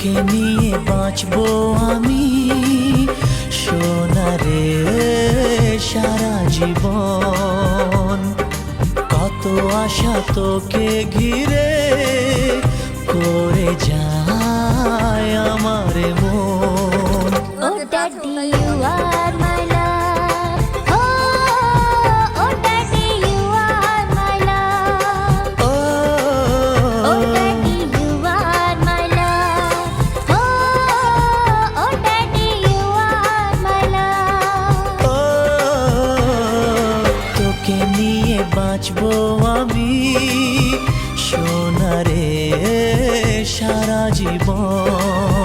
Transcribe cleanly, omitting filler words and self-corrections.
তোকে নিয়ে বাঁচবো আমি সোনারে সারা জীবন। কত আশা তোকে ঘিরে করে যায় আমার মন। Oh daddy, you are my love. Oh, oh daddy, you are my love. Oh daddy, you are my love. Oh, oh daddy, you are my love. ও তোকে নিয়ে বাঁচবো আমি সোনারে সারা জীবন।